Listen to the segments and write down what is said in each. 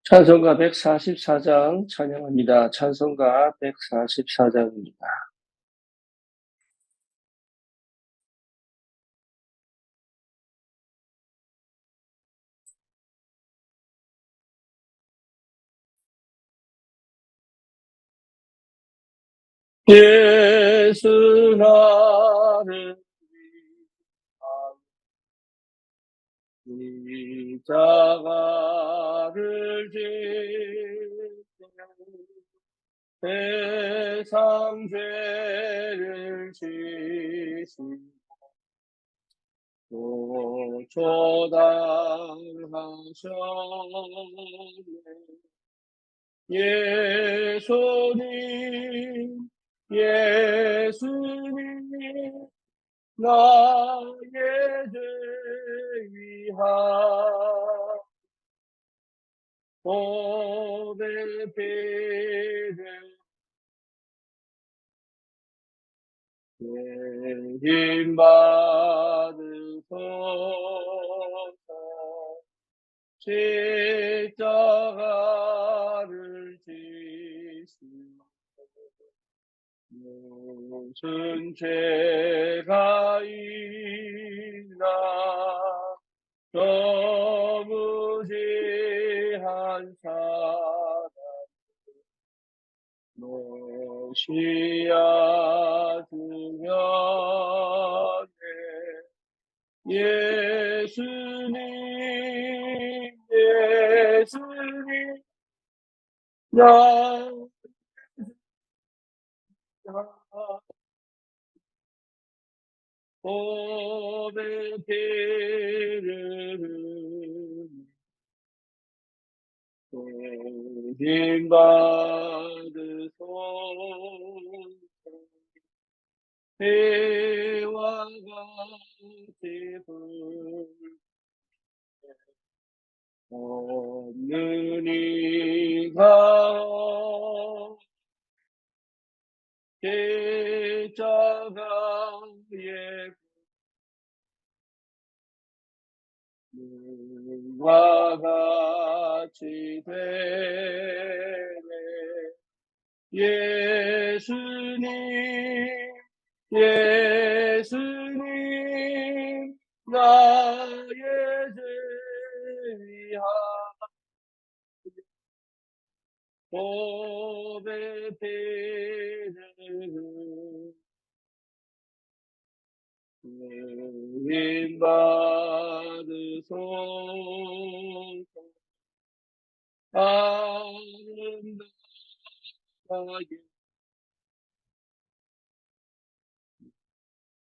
찬송가 144장 찬양합니다. 찬송가 144장입니다. 예수 나를 위한 십자가를 지고 세상 죄를 지시고 초단하셨네. 예수님, 예수님, 나의 죄 위한 보배 피를 대신 받으소서. 십자가를 지시고 무슨 죄가 있나 저 무지한 사람 메시아 주면에 예수님, 예수님, 나 보배 피를 대신 받으소서. 해와 같이 없는 이가 십자가의 과 같이 되네. 예수님, 예수님, 나의 죄 위한 보배 피를 대신 받으소서. 아름다게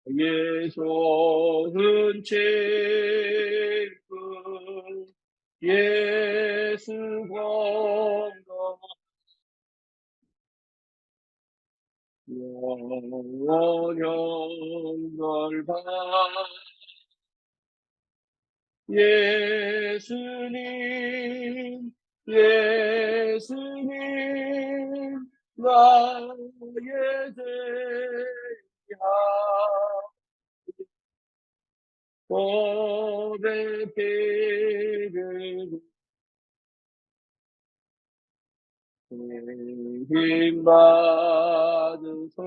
예수는 친구 예수 공동 영원한 걸 예수님, 예수님, 나의 죄야 보배 피를 대신 받으소서.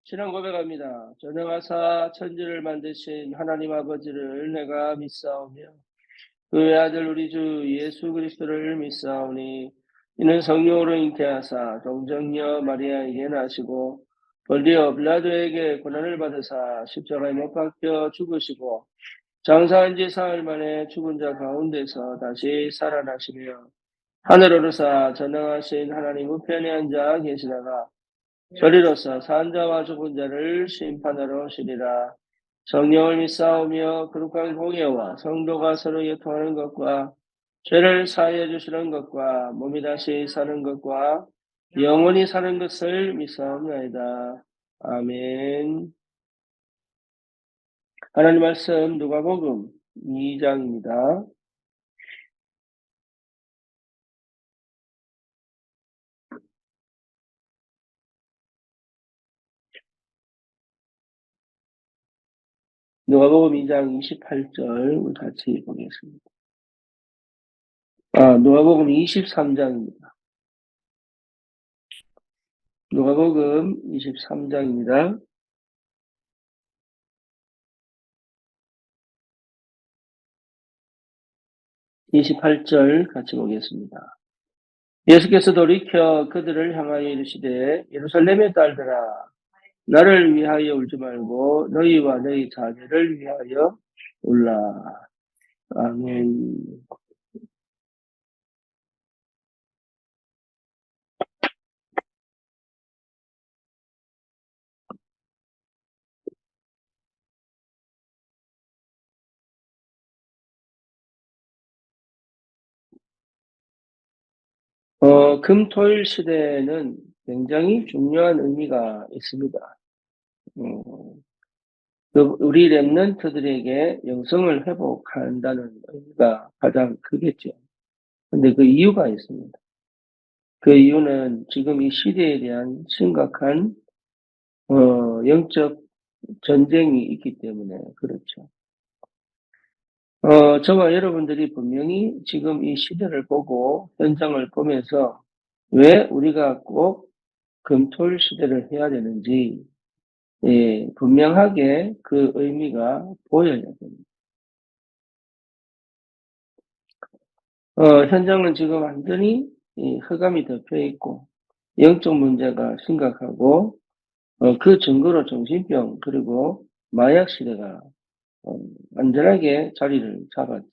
신앙 고백합니다. 전능하사 천지를 만드신 하나님 아버지를 내가 믿사오며 그의 아들 우리 주 예수 그리스도를 믿사오니 이는 성령으로 잉태하사 동정녀 마리아에게 나시고 본디오 빌라도에게 고난을 받으사 십자가에 못 박혀 죽으시고 장사한 지 사흘 만에 죽은 자 가운데서 다시 살아나시며 하늘 오르사 전능하신 하나님 우편에 앉아 계시다가 저리로서 산 자와 죽은 자를 심판하러 오시리라. 성령을 믿사오며 거룩한 공예와 성도가 서로 교통하는 것과 죄를 사하여 주시는 것과 몸이 다시 사는 것과 영원히 사는 것을 믿사옵나이다. 아멘. 하나님 말씀 누가복음 2장입니다. 누가복음 2장 28절 같이 보겠습니다. 누가복음 23장입니다. 누가복음 23장입니다. 28절 같이 보겠습니다. 예수께서 돌이켜 그들을 향하여 이르시되 예루살렘의 딸들아 나를 위하여 울지 말고 너희와 너희 자녀를 위하여 울라. 아멘. 금토일 시대에는 굉장히 중요한 의미가 있습니다. 우리 랩런트들에게 영성을 회복한다는 의미가 가장 크겠죠. 근데 그 이유가 있습니다. 그 이유는 지금 이 시대에 대한 심각한 영적 전쟁이 있기 때문에 그렇죠. 저와 여러분들이 분명히 지금 이 시대를 보고 현장을 보면서 왜 우리가 꼭 금토일 시대를 해야 되는지 분명하게 그 의미가 보여야 됩니다. 현장은 지금 완전히 흑암이 덮여 있고 영적 문제가 심각하고 그 증거로 정신병 그리고 마약 시대가 완전하게 자리를 잡았죠.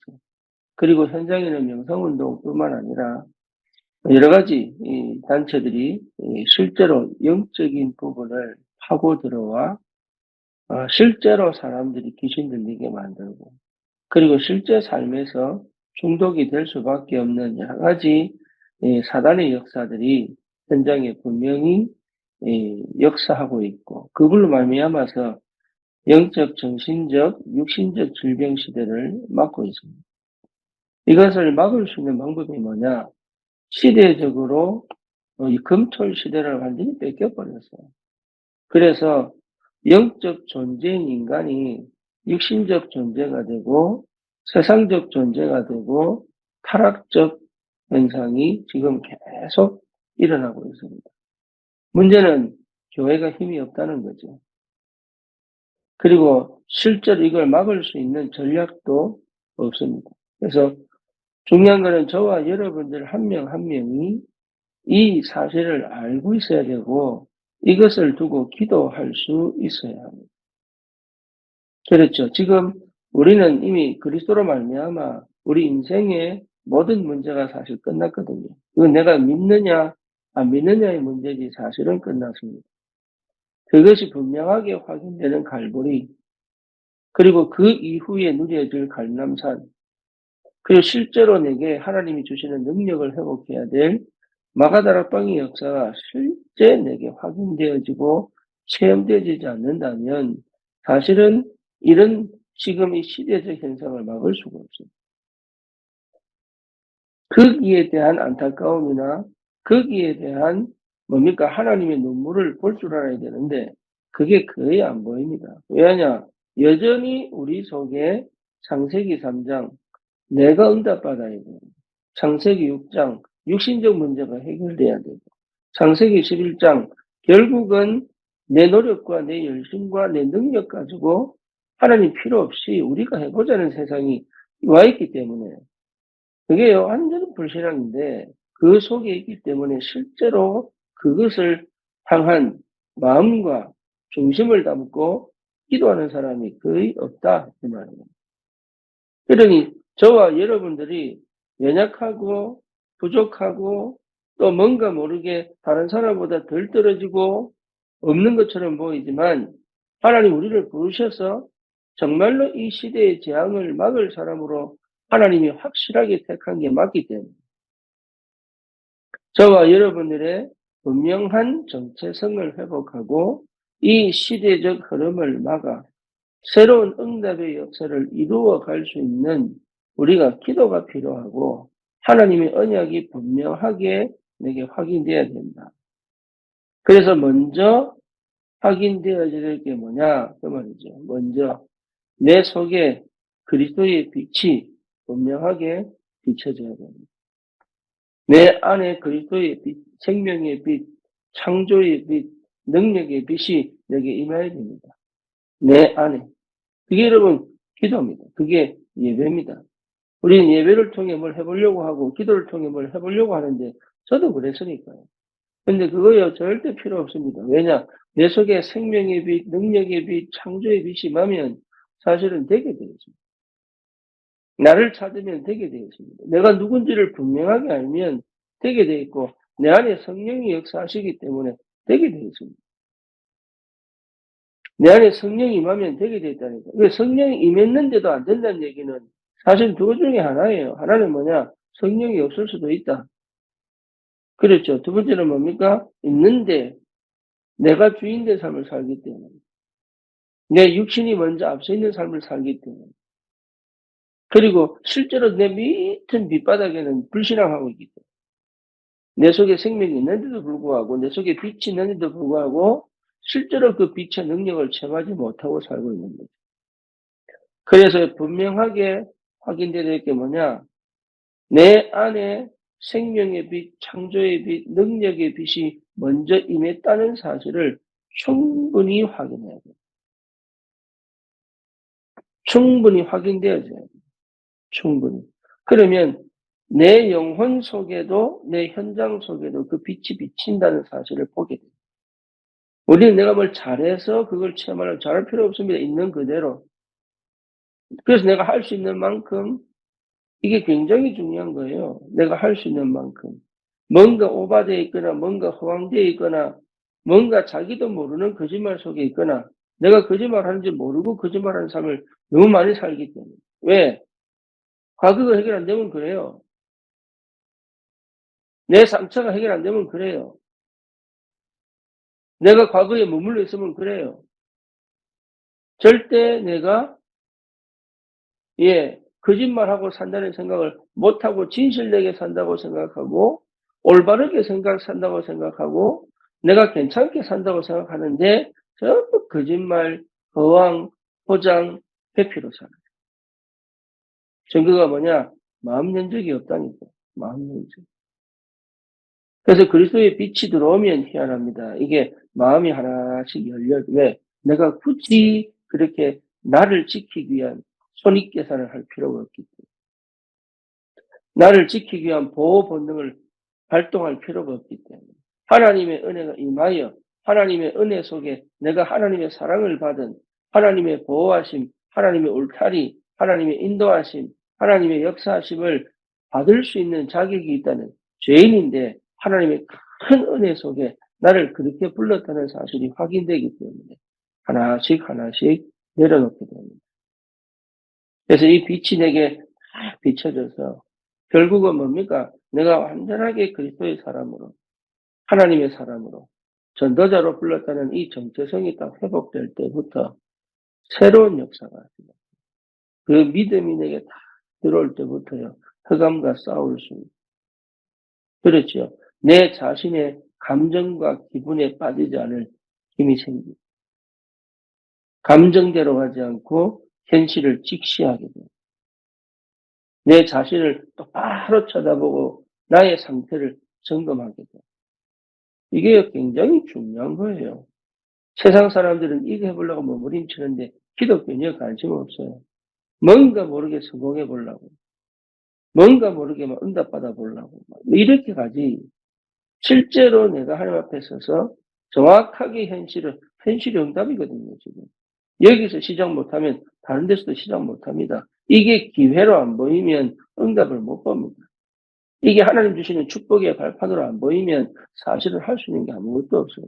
그리고 현장에는 명성운동뿐만 아니라 여러 가지 이 단체들이 실제로 영적인 부분을 파고 들어와 실제로 사람들이 귀신 들리게 만들고 그리고 실제 삶에서 중독이 될 수밖에 없는 여러 가지 사단의 역사들이 현장에 분명히 역사하고 있고 그걸로 말미암아서 영적, 정신적, 육신적 질병 시대를 막고 있습니다. 이것을 막을 수 있는 방법이 뭐냐? 시대적으로 이 금토일 시대를 완전히 뺏겨버렸어요. 그래서 영적 존재인 인간이 육신적 존재가 되고 세상적 존재가 되고 타락적 현상이 지금 계속 일어나고 있습니다. 문제는 교회가 힘이 없다는 거죠. 그리고 실제로 이걸 막을 수 있는 전략도 없습니다. 그래서 중요한 거는 저와 여러분들 한 명 한 명이 이 사실을 알고 있어야 되고 이것을 두고 기도할 수 있어야 합니다. 그렇죠. 지금 우리는 이미 그리스도로 말미암아 우리 인생의 모든 문제가 사실 끝났거든요. 이건 내가 믿느냐 안 믿느냐의 문제지 사실은 끝났습니다. 그것이 분명하게 확인되는 갈보리 그리고 그 이후에 누려질 갈림산 그리고 실제로 내게 하나님이 주시는 능력을 회복해야 될 마가다락방의 역사가 실제 내게 확인되어지고 체험되어지지 않는다면 사실은 이런 지금 이 시대적 현상을 막을 수가 없어요. 거기에 대한 안타까움이나 거기에 대한 뭡니까 하나님의 눈물을 볼 줄 알아야 되는데 그게 거의 안 보입니다. 왜냐? 여전히 우리 속에 창세기 3장 내가 응답받아야 돼요. 창세기 6장 육신적 문제가 해결돼야 되고 창세기 11장 결국은 내 노력과 내 열심과 내 능력 가지고 하나님 필요 없이 우리가 해보자는 세상이 와 있기 때문에 그게 완전 불신앙인데 그 속에 있기 때문에 실제로 그것을 향한 마음과 중심을 담고 기도하는 사람이 거의 없다 이 말입니다. 그러니 저와 여러분들이 연약하고 부족하고 또 뭔가 모르게 다른 사람보다 덜 떨어지고 없는 것처럼 보이지만 하나님 우리를 부르셔서 정말로 이 시대의 재앙을 막을 사람으로 하나님이 확실하게 택한 게 맞기 때문에 저와 여러분들의 분명한 정체성을 회복하고 이 시대적 흐름을 막아 새로운 응답의 역사를 이루어 갈 수 있는 우리가 기도가 필요하고 하나님의 언약이 분명하게 내게 확인되어야 된다. 그래서 먼저 확인되어야 될 게 뭐냐? 그 말이죠. 먼저 내 속에 그리스도의 빛이 분명하게 비춰져야 됩니다. 내 안에 그리스도의 빛, 생명의 빛, 창조의 빛, 능력의 빛이 내게 임해야 됩니다. 내 안에. 그게 여러분 기도입니다. 그게 예배입니다. 우리는 예배를 통해 뭘 해보려고 하고 기도를 통해 뭘 해보려고 하는데 저도 그랬으니까요. 근데 그거요 절대 필요 없습니다. 왜냐? 내 속에 생명의 빛, 능력의 빛, 창조의 빛이 임하면 사실은 되게 되어 있습니다. 나를 찾으면 되게 되어 있습니다. 내가 누군지를 분명하게 알면 되게 되어 있고 내 안에 성령이 역사하시기 때문에 되게 되어 있습니다. 내 안에 성령이 임하면 되게 되어 있다니까. 성령이 임했는데도 안 된다는 얘기는 사실 두 중에 하나예요. 하나는 뭐냐? 성령이 없을 수도 있다. 그렇죠. 두 번째는 뭡니까? 있는데 내가 주인 된 삶을 살기 때문에. 내 육신이 먼저 앞서 있는 삶을 살기 때문에. 그리고 실제로 내 밑은 밑바닥에는 불신앙하고 있기 때문에. 내 속에 생명이 있는데도 불구하고 내 속에 빛이 있는데도 불구하고 실제로 그 빛의 능력을 체험하지 못하고 살고 있는 거죠. 그래서 분명하게 확인되어야 될 게 뭐냐? 내 안에 생명의 빛, 창조의 빛, 능력의 빛이 먼저 임했다는 사실을 충분히 확인해야 돼요. 충분히 확인되어져야 돼요. 충분히. 그러면 내 영혼 속에도 내 현장 속에도 그 빛이 비친다는 사실을 보게 돼요. 우리는 내가 뭘 잘해서 그걸 체험하려면 잘할 필요 없습니다. 있는 그대로. 그래서 내가 할 수 있는 만큼 이게 굉장히 중요한 거예요. 내가 할 수 있는 만큼. 뭔가 오바되어 있거나 뭔가 허황되어 있거나 뭔가 자기도 모르는 거짓말 속에 있거나 내가 거짓말하는지 모르고 거짓말하는 삶을 너무 많이 살기 때문에. 왜? 과거가 해결 안 되면 그래요. 내 상처가 해결 안 되면 그래요. 내가 과거에 머물러 있으면 그래요. 절대 내가 거짓말하고 산다는 생각을 못하고 진실되게 산다고 생각하고 올바르게 산다고 생각하고 내가 괜찮게 산다고 생각하는데 전부 거짓말, 허황, 포장, 회피로 살아요. 증거가 뭐냐? 마음 연적이 없다니까. 마음 연적. 그래서 그리스도의 빛이 들어오면 희한합니다. 이게 마음이 하나씩 열려. 왜? 내가 굳이 그렇게 나를 지키기 위한 손익계산을 할 필요가 없기 때문에. 나를 지키기 위한 보호 본능을 발동할 필요가 없기 때문에. 하나님의 은혜가 임하여 하나님의 은혜 속에 내가 하나님의 사랑을 받은 하나님의 보호하심, 하나님의 울타리, 하나님의 인도하심, 하나님의 역사하심을 받을 수 있는 자격이 있다는 죄인인데 하나님의 큰 은혜 속에 나를 그렇게 불렀다는 사실이 확인되기 때문에 하나씩 하나씩 내려놓게 됩니다. 그래서 이 빛이 내게 딱 비춰져서 결국은 뭡니까? 내가 완전하게 그리스도의 사람으로 하나님의 사람으로 전도자로 불렀다는 이 정체성이 딱 회복될 때부터 새로운 역사가 있습니다. 그 믿음이 내게 딱 들어올 때부터요. 흑암과 싸울 수 있어요. 그렇죠. 내 자신의 감정과 기분에 빠지지 않을 힘이 생깁니다. 감정대로 가지 않고 현실을 직시하게 돼요. 내 자신을 똑바로 쳐다보고 나의 상태를 점검하게 돼요. 이게 굉장히 중요한 거예요. 세상 사람들은 이거 해보려고 몸부림치는데 기독교는 관심 없어요. 뭔가 모르게 성공해 보려고. 뭔가 모르게 막 응답받아 보려고. 이렇게 가지. 실제로 내가 하나님 앞에 서서 정확하게 현실이 응답이거든요, 지금. 여기서 시작 못하면 다른 데서도 시작 못합니다. 이게 기회로 안 보이면 응답을 못 봅니다. 이게 하나님 주시는 축복의 발판으로 안 보이면 사실은 할 수 있는 게 아무것도 없어요.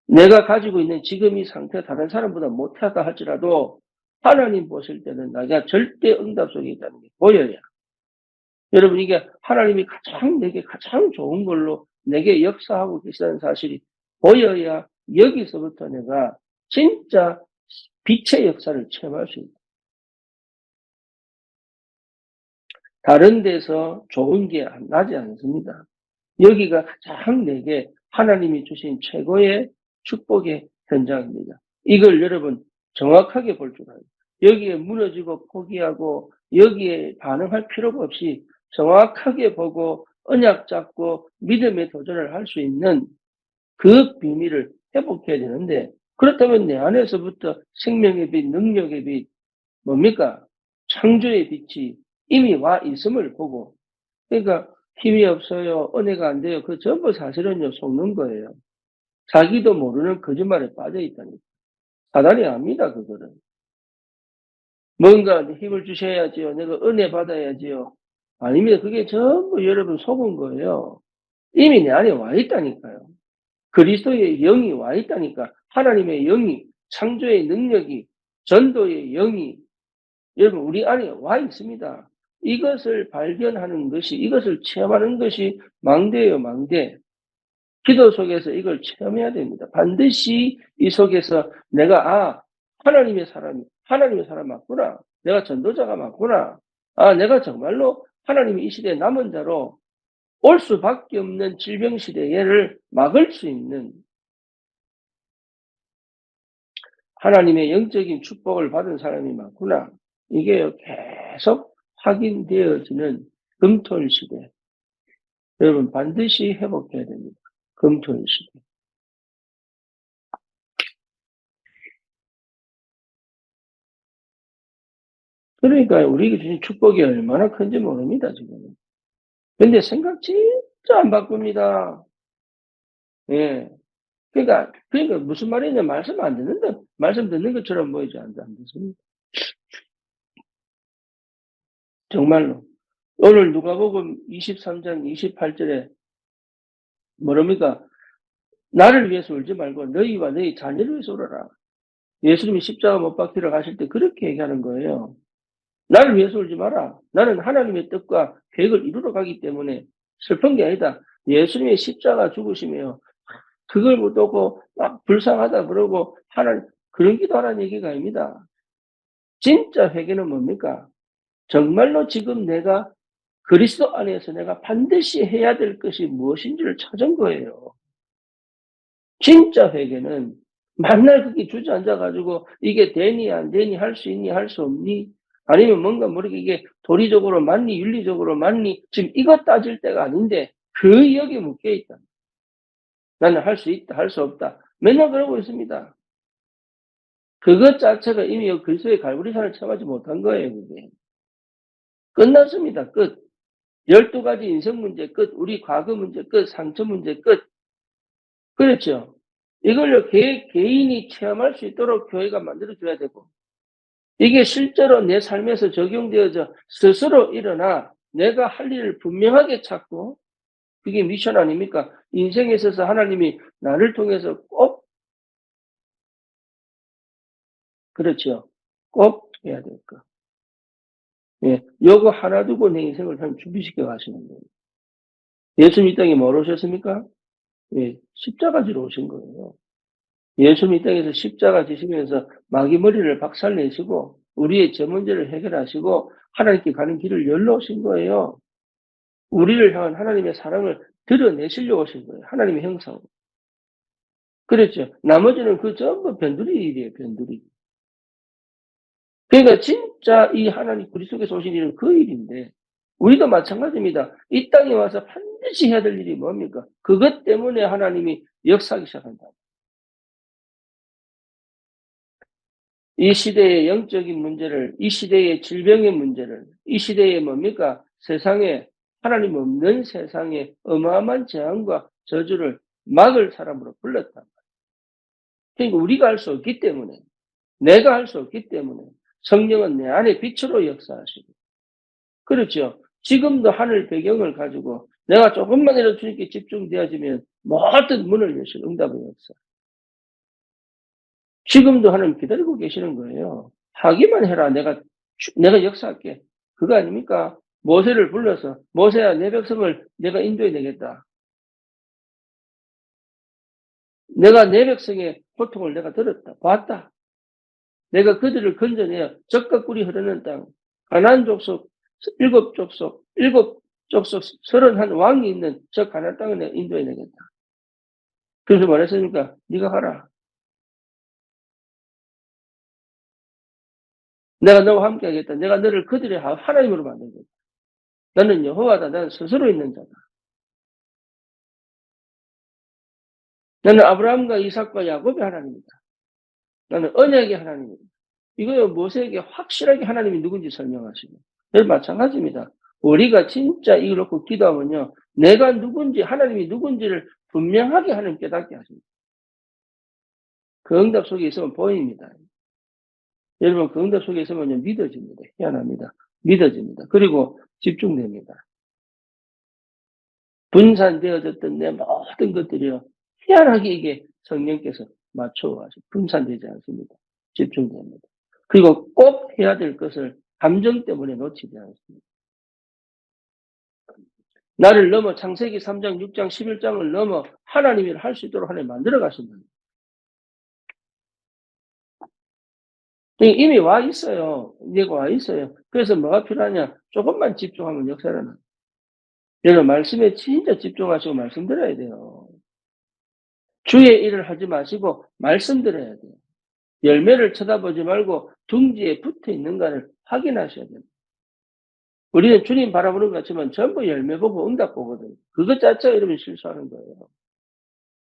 내가 가지고 있는 지금 이 상태가 다른 사람보다 못하다 할지라도 하나님 보실 때는 내가 절대 응답 속에 있다는 게 보여야. 여러분 이게 하나님이 내게 가장 좋은 걸로 내게 역사하고 계시다는 사실이 보여야 여기서부터 내가 진짜 빛의 역사를 체험할 수 있다. 다른 데서 좋은 게 나지 않습니다. 여기가 가장 내게 하나님이 주신 최고의 축복의 현장입니다. 이걸 여러분 정확하게 볼 줄 알아요. 여기에 무너지고 포기하고 여기에 반응할 필요가 없이 정확하게 보고 언약 잡고 믿음의 도전을 할 수 있는 그 비밀을 회복해야 되는데, 그렇다면 내 안에서부터 생명의 빛, 능력의 빛, 뭡니까? 창조의 빛이 이미 와 있음을 보고, 그러니까 힘이 없어요, 은혜가 안 돼요. 그 전부 사실은요, 속는 거예요. 자기도 모르는 거짓말에 빠져 있다니까. 사단이 압니다, 그거를. 뭔가 힘을 주셔야지요. 내가 은혜 받아야지요. 아닙니다. 그게 전부 여러분 속은 거예요. 이미 내 안에 와 있다니까요. 그리스도의 영이 와 있다니까. 하나님의 영이, 창조의 능력이, 전도의 영이 여러분 우리 안에 와 있습니다. 이것을 발견하는 것이, 이것을 체험하는 것이 망대예요, 망대. 기도 속에서 이걸 체험해야 됩니다. 반드시 이 속에서 내가 하나님의 사람 맞구나. 내가 전도자가 맞구나. 내가 정말로 하나님이 이 시대에 남은 자로 올 수밖에 없는 질병 시대를 막을 수 있는 하나님의 영적인 축복을 받은 사람이 맞구나. 이게 계속 확인되어지는 금토일 시대. 여러분 반드시 회복해야 됩니다. 금토일 시대. 그러니까 우리에게 주신 축복이 얼마나 큰지 모릅니다, 지금. 근데 생각 진짜 안 바꿉니다. 예. 그러니까 무슨 말이냐, 말씀 안 듣는다. 말씀 듣는 것처럼 보이지 안 듣습니다. 정말로. 오늘 누가복음 23장 28절에 뭐랍니까? 나를 위해서 울지 말고 너희와 너희 자녀를 위해서 울어라. 예수님이 십자가 못 박히러 가실 때 그렇게 얘기하는 거예요. 나를 위해서 울지 마라. 나는 하나님의 뜻과 계획을 이루러 가기 때문에 슬픈 게 아니다. 예수님의 십자가 죽으시며 그걸 못 놓고 막 불쌍하다 그러고 하나님 그런 기도하라는 얘기가 아닙니다. 진짜 회개는 뭡니까? 정말로 지금 내가 그리스도 안에서 내가 반드시 해야 될 것이 무엇인지를 찾은 거예요. 진짜 회개는 맨날 그게 주저앉아 가지고 이게 되니 안 되니 할 수 있니 할 수 없니 아니면 뭔가 모르게 이게 도리적으로 맞니 윤리적으로 맞니 지금 이것 따질 때가 아닌데 그 여기에 묶여 있다. 나는 할 수 있다 할 수 없다. 맨날 그러고 있습니다. 그것 자체가 이미 그리스도의 갈보리산을 체험하지 못한 거예요. 그게. 끝났습니다. 끝. 12가지 인생 문제 끝. 우리 과거 문제 끝. 상처 문제 끝. 그렇죠. 이걸요 개인이 체험할 수 있도록 교회가 만들어줘야 되고 이게 실제로 내 삶에서 적용되어져 스스로 일어나 내가 할 일을 분명하게 찾고 그게 미션 아닙니까? 인생에 있어서 하나님이 나를 통해서 꼭 그렇죠. 꼭 해야 될 거. 예, 요거 하나 두고 내 인생을 참 준비시켜 가시는 거예요. 예수님 이 땅에 뭐로 오셨습니까? 예, 십자가 지러 오신 거예요. 예수님 이 땅에서 십자가 지시면서 마귀 머리를 박살내시고 우리의 제 문제를 해결하시고 하나님께 가는 길을 열어오신 거예요. 우리를 향한 하나님의 사랑을 드러내시려고 오신 거예요. 하나님의 형상으로. 그렇죠. 나머지는 그 전부 변두리 일이에요. 변두리. 그러니까 진짜 이 하나님 그리스도께서 오신 일은 그 일인데 우리도 마찬가지입니다. 이 땅에 와서 반드시 해야 될 일이 뭡니까? 그것 때문에 하나님이 역사하기 시작한다. 이 시대의 영적인 문제를, 이 시대의 질병의 문제를, 이 시대의 뭡니까? 세상에, 하나님 없는 세상에 어마어마한 재앙과 저주를 막을 사람으로 불렀다. 그러니까 우리가 할 수 없기 때문에, 내가 할 수 없기 때문에 성령은 내 안에 빛으로 역사하시고. 그렇죠. 지금도 하늘 배경을 가지고 내가 조금만이라도 주님께 집중되어지면 모든 문을 여실 응답의 역사. 지금도 하나님 기다리고 계시는 거예요. 하기만 해라. 내가 역사할게. 그거 아닙니까? 모세를 불러서 모세야 내 백성을 내가 인도해 내겠다. 내가 내 백성의 고통을 내가 들었다. 봤다. 내가 그들을 건져내어 적과 꿀이 흐르는 땅 가나안 족속 일곱 족속 31 왕이 있는 저 가나안 땅을 내가 인도해 내겠다. 그래서 말했으니까 네가 가라. 내가 너와 함께 하겠다. 내가 너를 그들의 하나님으로 만들겠다. 나는 여호와다. 나는 스스로 있는 자다. 나는 아브라함과 이삭과 야곱의 하나님이다. 나는 언약의 하나님이다. 이거요, 모세에게 확실하게 하나님이 누군지 설명하시고. 여러분, 마찬가지입니다. 우리가 진짜 이걸 놓고 기도하면요, 내가 누군지, 하나님이 누군지를 분명하게 하나님 깨닫게 하십니다. 그 응답 속에 있으면 보입니다. 여러분, 그 응답 속에 있으면 믿어집니다. 희한합니다. 믿어집니다. 그리고 집중됩니다. 분산되어졌던 내 모든 것들이요, 희한하게 이게 성령께서 맞춰가지고 분산되지 않습니다. 집중됩니다. 그리고 꼭 해야 될 것을 감정 때문에 놓치지 않습니다. 나를 넘어 창세기 3장, 6장, 11장을 넘어 하나님이 할 수 있도록 하나님 만들어 가신다. 이미 와 있어요. 이제가 와 있어요. 그래서 뭐가 필요하냐? 조금만 집중하면 역사를 나. 여러분, 말씀에 진짜 집중하시고 말씀 들어야 돼요. 주의 일을 하지 마시고 말씀 들어야 돼요. 열매를 쳐다보지 말고 둥지에 붙어 있는가를 확인하셔야 돼요. 우리는 주님 바라보는 것 같지만 전부 열매 보고 응답 보거든요. 그것 자체가 여러분 실수하는 거예요.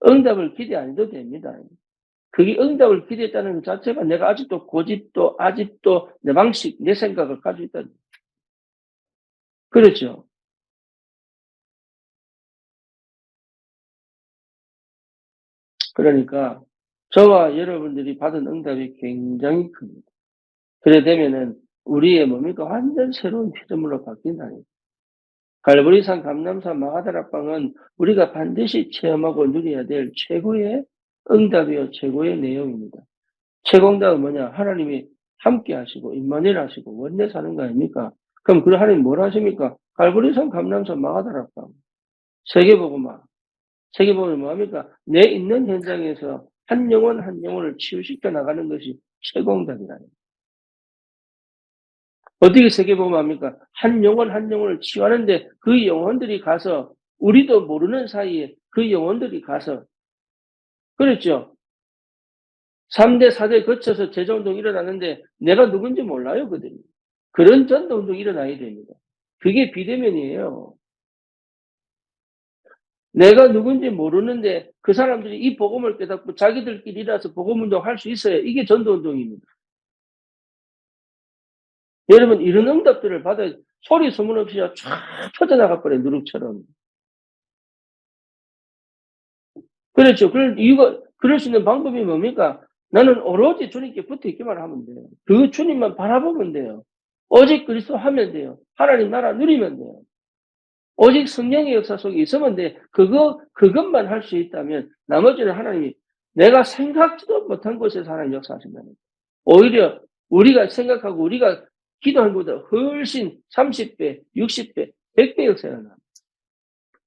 응답을 기대 안 해도 됩니다. 그게 응답을 기대했다는 것 자체가 내가 아직도 고집도, 아직도 내 방식, 내 생각을 가지고 있다. 그렇죠. 그러니까 저와 여러분들이 받은 응답이 굉장히 큽니다. 그래 되면은 우리의 뭡니까? 완전 새로운 피조물로 바뀐다니. 갈보리산, 감람산, 마가다락방은 우리가 반드시 체험하고 누려야 될 최고의 응답이요, 최고의 내용입니다. 최고 응답은 뭐냐? 하나님이 함께 하시고, 임마누엘 하시고, 원내 사는 거 아닙니까? 그럼 그 하나님 뭘 하십니까? 갈보리산, 감람산, 마가다락방. 세계복음화. 세계복음은 뭐합니까? 내 있는 현장에서 한 영혼 한 영혼을 치유시켜 나가는 것이 최고 응답이라는. 어떻게 세계복음합니까? 한 영혼 한 영혼을 치유하는데 그 영혼들이 가서 우리도 모르는 사이에 그 영혼들이 가서 그렇죠. 3대, 4대 거쳐서 제자운동이 일어나는데 내가 누군지 몰라요, 그들이. 그런 전도운동이 일어나야 됩니다. 그게 비대면이에요. 내가 누군지 모르는데 그 사람들이 이 복음을 깨닫고 자기들끼리 일어나서 복음운동 할 수 있어요. 이게 전도운동입니다. 여러분, 이런 응답들을 받아 소리 소문 없이 쫙 퍼져나가 버려요, 누룩처럼. 그렇죠. 그럴 수 있는 방법이 뭡니까? 나는 오로지 주님께 붙어 있기만 하면 돼요. 그 주님만 바라보면 돼요. 오직 그리스도 하면 돼요. 하나님 나라 누리면 돼요. 오직 성령의 역사 속에 있으면 돼. 그것만 할 수 있다면 나머지는 하나님이 내가 생각지도 못한 곳에서 하나님 역사하신다는 거예요. 오히려 우리가 생각하고 우리가 기도한 것보다 훨씬 30배, 60배, 100배 역사가 나.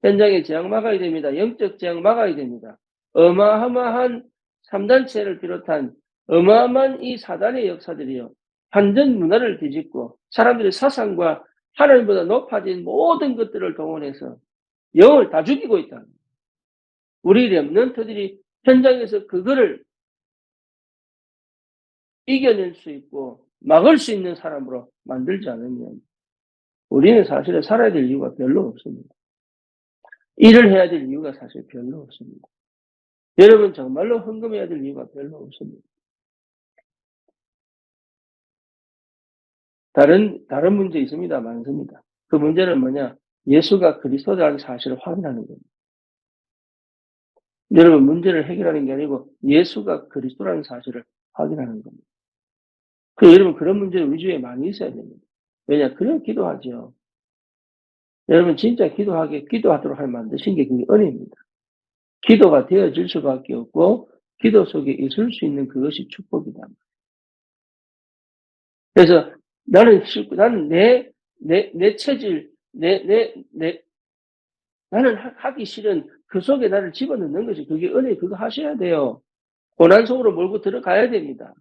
현장에 재앙 막아야 됩니다. 영적 재앙 막아야 됩니다. 어마어마한 3단체를 비롯한 어마어마한 이 사단의 역사들이요. 완전 문화를 뒤집고 사람들의 사상과 하나님보다 높아진 모든 것들을 동원해서 영을 다 죽이고 있다. 우리 렘넌트들이 현장에서 그거를 이겨낼 수 있고 막을 수 있는 사람으로 만들지 않으면 우리는 사실은 살아야 될 이유가 별로 없습니다. 일을 해야 될 이유가 사실 별로 없습니다. 여러분 정말로 헌금해야 될 이유가 별로 없습니다. 다른 문제 있습니다. 많습니다. 그 문제는 뭐냐? 예수가 그리스도라는 사실을 확인하는 겁니다. 여러분 문제를 해결하는 게 아니고 예수가 그리스도라는 사실을 확인하는 겁니다. 여러분 그런 문제는 우리 주위에 많이 있어야 됩니다. 왜냐? 그래야 기도하죠. 여러분 진짜 기도하도록 할 만드신 게 그게 은혜입니다. 기도가 되어질 수밖에 없고 기도 속에 있을 수 있는 그것이 축복이다. 그래서 나는 내 체질, 나는 하기 싫은 그 속에 나를 집어넣는 것이 그게 은혜, 그거 하셔야 돼요. 고난 속으로 몰고 들어가야 됩니다.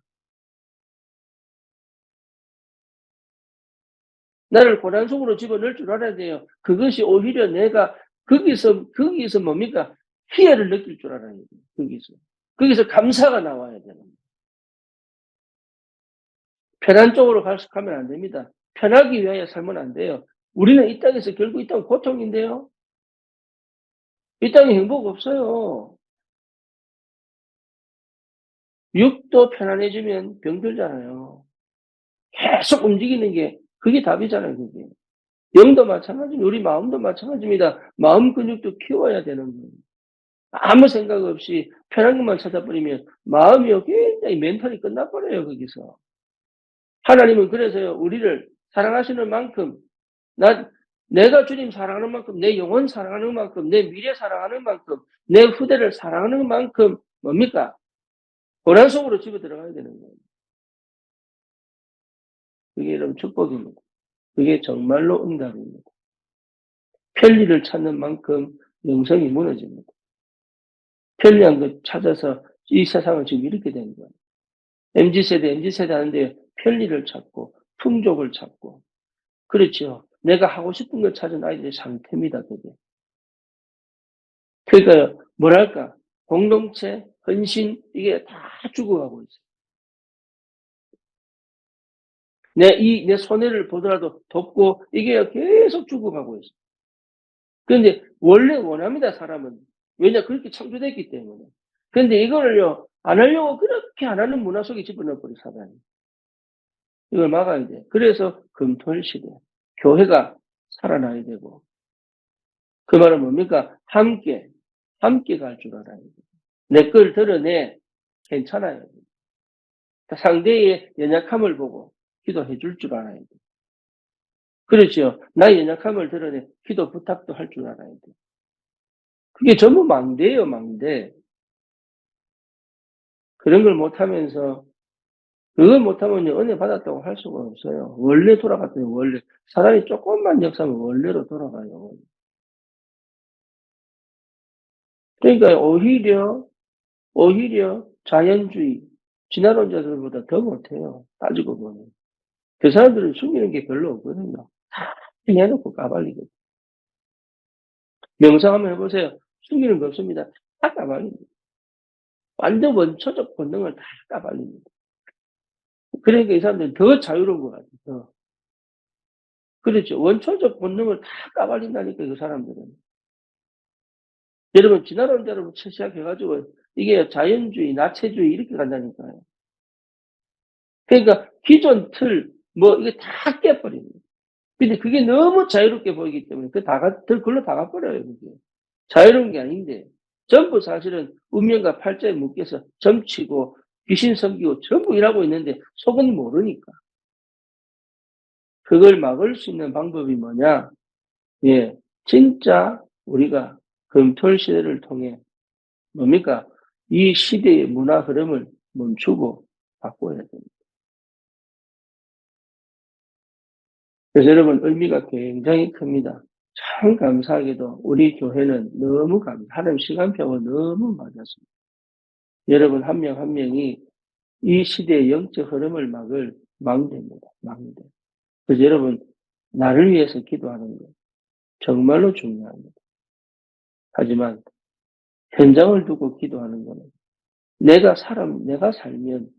나를 고난 속으로 집어넣을 줄 알아야 돼요. 그것이 오히려 내가 거기서 뭡니까? 희열을 느낄 줄 알아야 돼요. 거기서 감사가 나와야 되는 거예요. 편한 쪽으로 가면 안 됩니다. 편하기 위하여 살면 안 돼요. 우리는 이 땅에서 결국 이 땅은 고통인데요. 이 땅에 행복 없어요. 육도 편안해지면 병들잖아요. 계속 움직이는 게 그게 답이잖아요, 그게. 영도 마찬가지입니다. 우리 마음도 마찬가지입니다. 마음 근육도 키워야 되는 거예요. 아무 생각 없이 편한 것만 찾아버리면 마음이요 굉장히 멘탈이 끝나버려요, 거기서. 하나님은 그래서요, 우리를 사랑하시는 만큼, 내가 주님 사랑하는 만큼, 내 영혼 사랑하는 만큼, 내 미래 사랑하는 만큼, 내 후대를 사랑하는 만큼, 뭡니까? 고난 속으로 집어 들어가야 되는 거예요. 그게 여러분 축복입니다. 그게 정말로 응답입니다. 편리를 찾는 만큼 영성이 무너집니다. 편리한 것 찾아서 이 세상은 지금 이렇게 된 거예요. MZ세대 하는데 편리를 찾고, 풍족을 찾고, 그렇죠. 내가 하고 싶은 걸 찾은 아이들의 상태입니다, 그게. 그러니까요, 뭐랄까, 공동체, 헌신, 이게 다 죽어가고 있어요. 내 손해를 보더라도 돕고, 이게 계속 죽어가고 있어요. 그런데 원래 원합니다, 사람은. 왜냐, 그렇게 창조됐기 때문에. 그런데 이거를요, 안 하려고 그렇게 안 하는 문화 속에 집어넣어버린 사단이. 이걸 막아야 돼. 그래서 금토일 시대. 교회가 살아나야 되고. 그 말은 뭡니까? 함께 갈 줄 알아야 돼. 내 걸 드러내. 괜찮아요. 상대의 연약함을 보고 기도해 줄 줄 알아야 돼. 그렇죠. 나의 연약함을 드러내 기도 부탁도 할 줄 알아야 돼. 그게 전부 망대예요, 망대. 그런 걸 못하면서, 그걸 못하면 은혜 받았다고 할 수가 없어요. 원래 돌아갔더니 원래. 사람이 조금만 역사하면 원래로 돌아가요. 그러니까 오히려 자연주의, 진화론자들보다 더 못해요. 따지고 보면. 그 사람들은 숨기는 게 별로 없거든요. 다 해놓고 까발리거든요. 명상 한번 해보세요. 숨기는 거 없습니다. 다 까발립니다. 완전 원초적 본능을 다 까발립니다. 그러니까 이 사람들은 더 자유로운 것 같아요. 더. 그렇죠. 원초적 본능을 다 까발린다니까, 그 사람들은. 여러분, 진화론자로 시작해가지고, 이게 자연주의, 나체주의, 이렇게 간다니까요. 그러니까, 기존 틀, 이게 다 깨버립니다. 근데 그게 너무 자유롭게 보이기 때문에, 그걸로 다 가버려요, 그게. 자유로운 게 아닌데, 전부 사실은 운명과 팔자에 묶여서 점치고, 귀신 섬기고, 전부 일하고 있는데, 속은 모르니까. 그걸 막을 수 있는 방법이 뭐냐? 예, 진짜 우리가 금토일 시대를 통해 뭡니까? 이 시대의 문화 흐름을 멈추고 바꿔야 됩니다. 그래서 여러분 의미가 굉장히 큽니다. 참 감사하게도 우리 교회는 너무 하나님 시간표가 너무 맞았습니다. 여러분 한 명 한 명이 이 시대의 영적 흐름을 막을 망대입니다. 망대. 그래서 여러분 나를 위해서 기도하는 것 정말로 중요합니다. 하지만 현장을 두고 기도하는 거는 내가 살면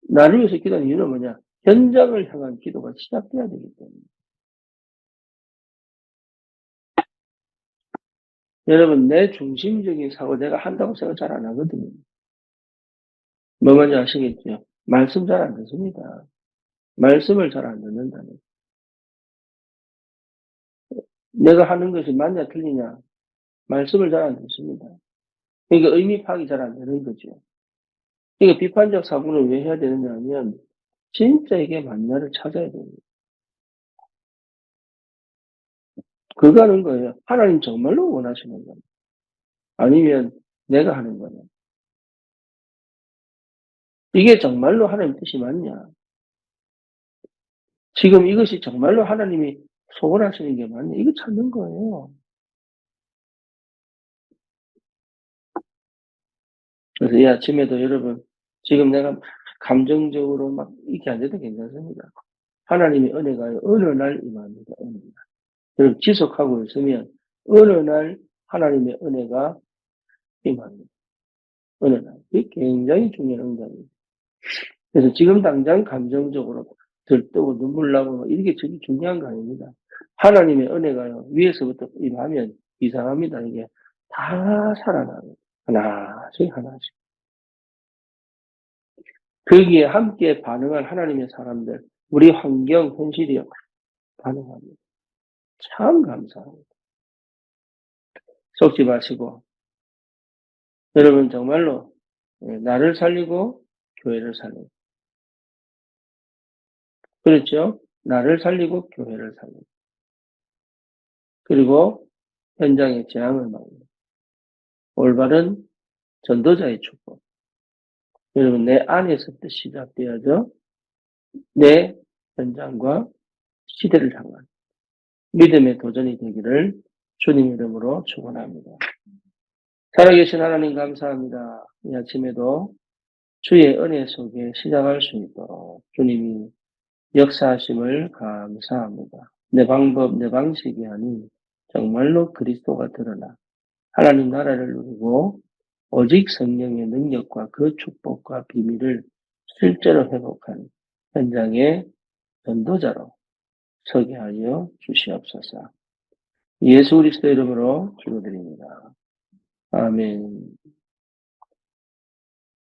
나를 위해서 기도하는 이유는 뭐냐? 현장을 향한 기도가 시작돼야 되기 때문에. 여러분, 내 중심적인 사고 내가 한다고 생각 잘 안 하거든요. 뭐 뭔지 아시겠죠? 말씀 잘 안 듣습니다. 말씀을 잘 안 듣는다는. 내가 하는 것이 맞냐 틀리냐? 말씀을 잘 안 듣습니다. 그러니까 의미 파악이 잘 안 되는 거죠. 그러니까 비판적 사고를 왜 해야 되느냐 하면 진짜 이게 맞냐를 찾아야 됩니다. 그거 하는 거예요. 하나님 정말로 원하시는 거예요. 아니면 내가 하는 거냐. 이게 정말로 하나님 뜻이 맞냐. 지금 이것이 정말로 하나님이 소원하시는 게 맞냐. 이거 찾는 거예요. 그래서 이 아침에도 여러분, 지금 내가 감정적으로 막 이렇게 안 돼도 괜찮습니다. 하나님의 은혜가 어느 날 임합니다. 어느 날. 여러분 지속하고 있으면 어느 날 하나님의 은혜가 임합니다. 어느 날. 이게 굉장히 중요한 응답입니다. 그래서 지금 당장 감정적으로 들뜨고 눈물 나고 뭐 이게 되게 중요한 거 아닙니다. 하나님의 은혜가요, 위에서부터 임하면 이상합니다. 이게 다 살아나요. 하나씩 하나씩. 거기에 함께 반응한 하나님의 사람들, 우리 환경, 현실이요, 반응합니다. 참 감사합니다. 속지 마시고, 여러분 정말로 나를 살리고 교회를 살리고, 그렇죠? 나를 살리고 교회를 살리고, 그리고 현장의 재앙을 막는 올바른 전도자의 축복. 여러분 내 안에서부터 시작되어져 내 현장과 시대를 향한 믿음의 도전이 되기를 주님 이름으로 축원합니다. 살아계신 하나님 감사합니다. 이 아침에도 주의 은혜 속에 시작할 수 있도록 주님이 역사하심을 감사합니다. 내 방법, 내 방식이 아닌 정말로 그리스도가 드러나 하나님 나라를 누리고 오직 성령의 능력과 그 축복과 비밀을 실제로 회복한 현장의 전도자로 서게 하여 주시옵소서. 예수 그리스도 이름으로 기도드립니다. 아멘.